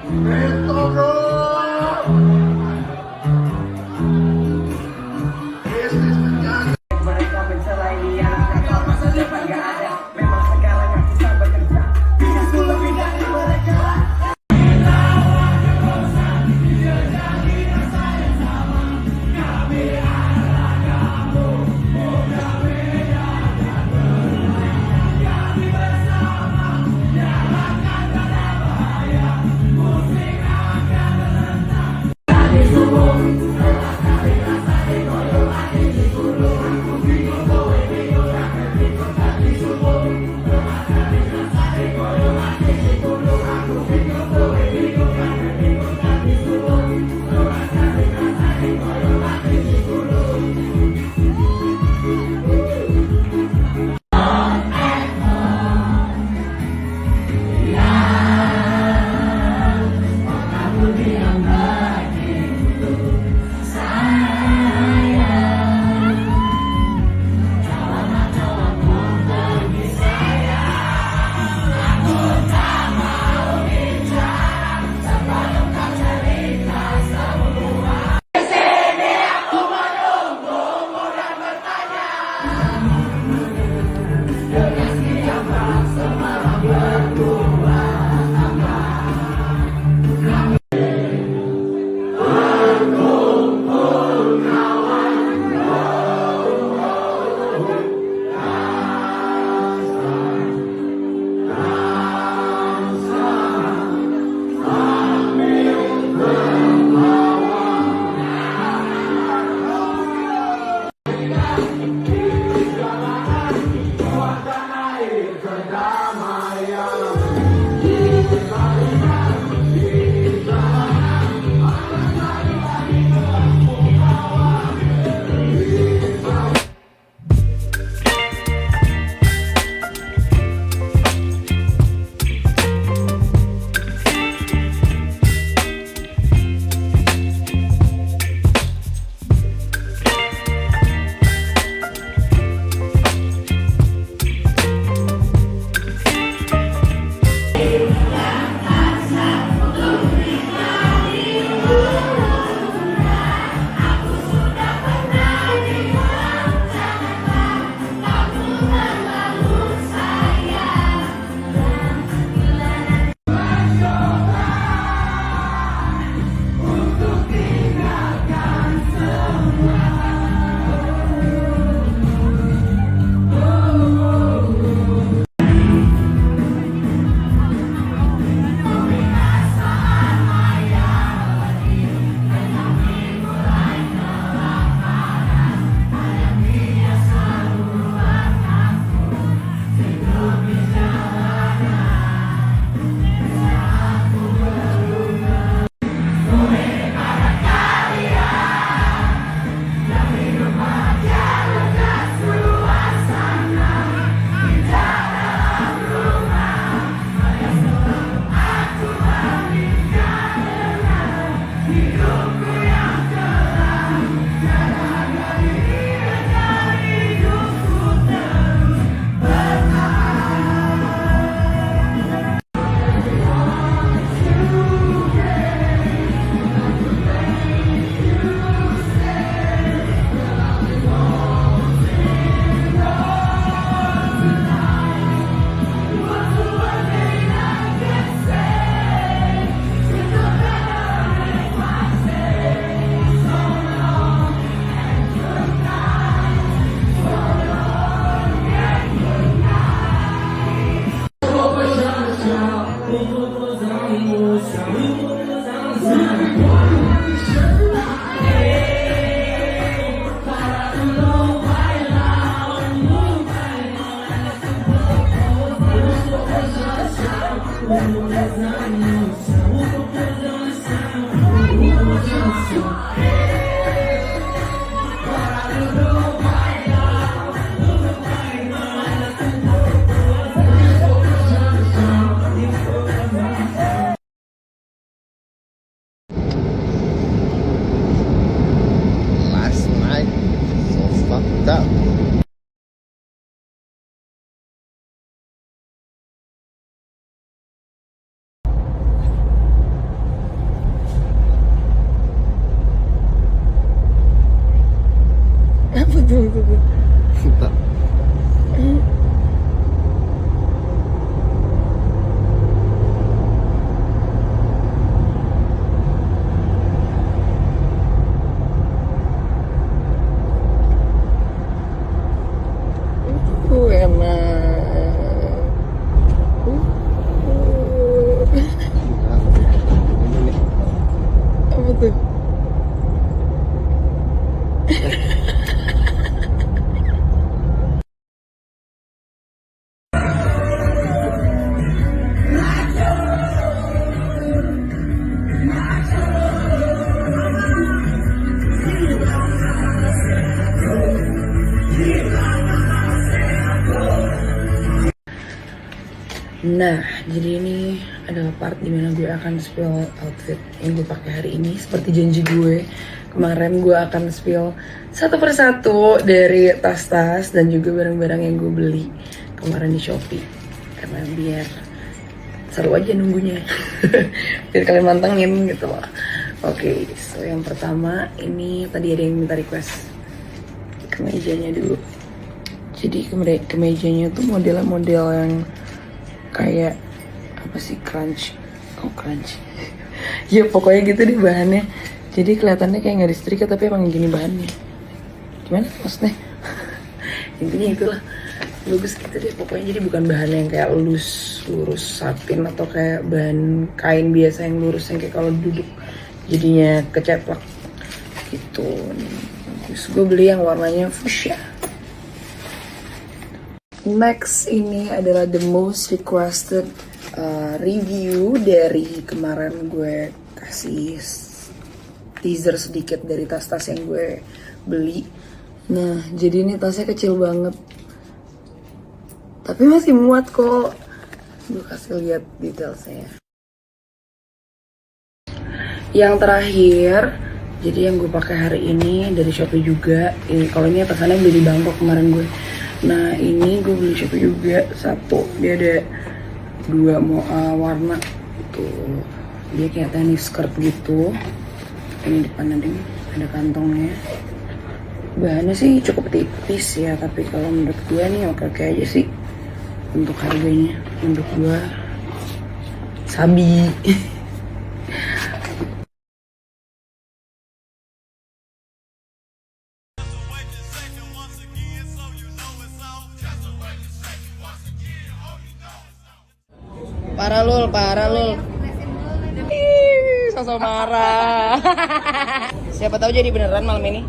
Beto bro, bisnis menjadi Mereka mencerai dia, kata masa depan gak ada. Memang sekarang aku bisa bekerja, bisnisku lebih dari mereka. Nah, jadi ini adalah part dimana gue akan spill outfit yang gue pakai hari ini. Seperti janji gue, kemarin gue akan spill satu persatu dari tas-tas dan juga barang-barang yang gue beli kemarin di Shopee. Karena biar seru aja nunggunya. Biar kalian mantengin gitu loh. Oke, so yang pertama ini tadi ada yang minta request kemejanya dulu. Jadi kemejanya tuh modelnya model yang kayak apa sih, crunch ya pokoknya gitu deh bahannya, jadi kelihatannya kayak nggak disetrika tapi emang gini bahannya, gimana maksudnya? Intinya itulah, bagus gitu deh pokoknya. Jadi bukan bahan yang kayak lurus satin atau kayak bahan kain biasa yang lurus yang kayak kalau duduk jadinya keceplak gitu. Bagus, gue beli yang warnanya fuchsia. Next ini adalah the most requested review dari kemarin. Gue kasih teaser sedikit dari tas-tas yang gue beli. Nah, jadi ini tasnya kecil banget, tapi masih muat kok. Gue kasih lihat detailnya. Yang terakhir, jadi yang gue pakai hari ini dari Shopee juga. Ini kalau ini atasannya beli di Bangkok kemarin gue. Nah ini gue beli Shopee juga satu, dia ada dua warna tuh. Dia kayak tenis skirt gitu. Ini depan ada kantongnya. Bahannya sih cukup tipis ya, tapi kalau menurut gue nih oke aja sih untuk harganya. Menurut gue sabi. Parah lul. Ih, sosok marah. Siapa tahu jadi beneran malam ini.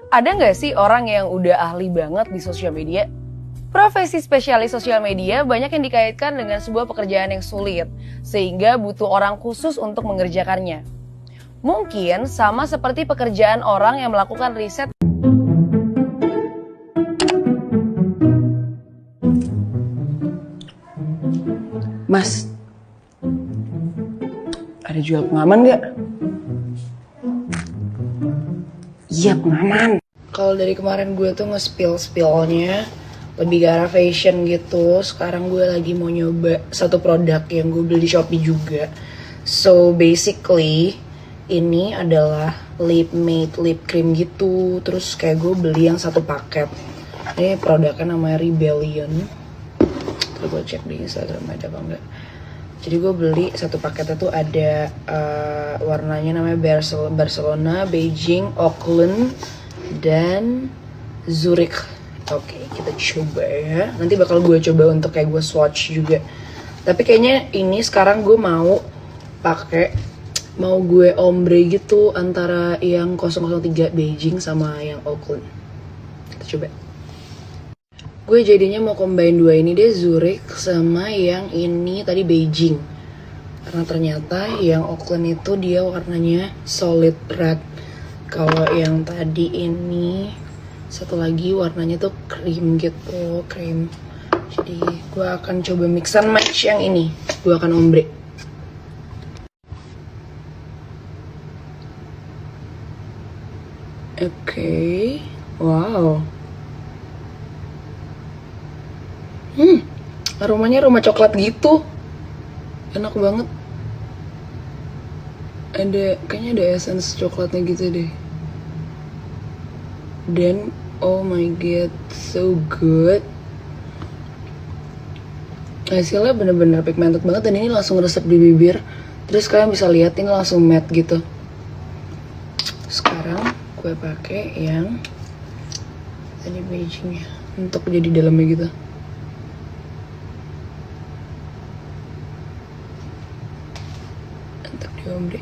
Ada nggak sih orang yang udah ahli banget di sosial media? Profesi spesialis sosial media banyak yang dikaitkan dengan sebuah pekerjaan yang sulit, sehingga butuh orang khusus untuk mengerjakannya. Mungkin sama seperti pekerjaan orang yang melakukan riset. Mas, ada jual pengaman nggak? Iya, pengaman. Kalau dari kemarin gue tuh nge-spill-spillnya lebih ke arah fashion gitu. Sekarang gue lagi mau nyoba satu produk yang gue beli di Shopee juga. So basically ini adalah lip matte lip cream gitu. Terus kayak gue beli yang satu paket. Ini produknya namanya Rebellion. Terus gue cek di Instagram ada apa enggak. Jadi gue beli satu paketnya tuh ada warnanya namanya Barcelona, Beijing, Auckland, dan Zurich. Oke, kita coba ya. Nanti bakal gue coba untuk kayak gue swatch juga. Tapi kayaknya ini sekarang gue mau gue ombre gitu antara yang 003 Beijing sama yang Auckland. Kita coba. Gue jadinya mau combine dua ini deh, Zurich sama yang ini tadi Beijing. Karena ternyata yang Auckland itu dia warnanya solid red. Kalau yang tadi ini satu lagi warnanya tuh cream gitu, cream. Jadi gue akan coba mix and match yang ini. Gue akan ombre. Oke, wow. Aromanya aroma coklat gitu. Enak banget. Kayaknya ada essence coklatnya gitu deh. Dan oh my god, so good. Hasilnya bener-bener pigmented banget dan ini langsung resep di bibir. Terus kalian bisa lihat ini langsung matte gitu. Sekarang gue pakai yang tadi Beijing ya, untuk jadi dalamnya gitu. Untuk diombre.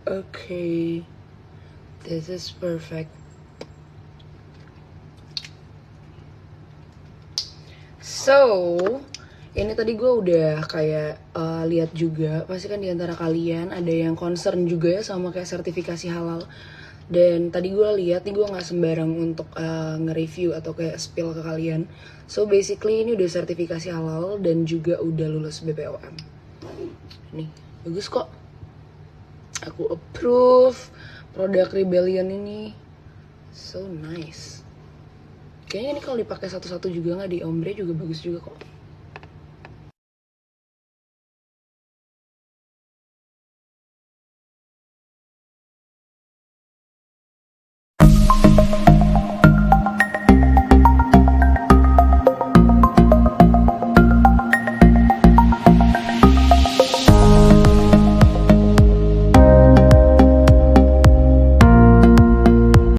Okay, this is perfect. So, ini tadi gue udah kayak lihat juga, pasti kan diantara kalian ada yang concern juga ya sama kayak sertifikasi halal. Dan tadi gue lihat nih, gue nggak sembarang untuk nge-review atau kayak spill ke kalian. So basically ini udah sertifikasi halal dan juga udah lulus BPOM. Nih, bagus kok. Aku approve produk Rebellion ini. So nice. Kayaknya ini kalau dipakai satu-satu juga nggak, di ombre juga bagus juga kok.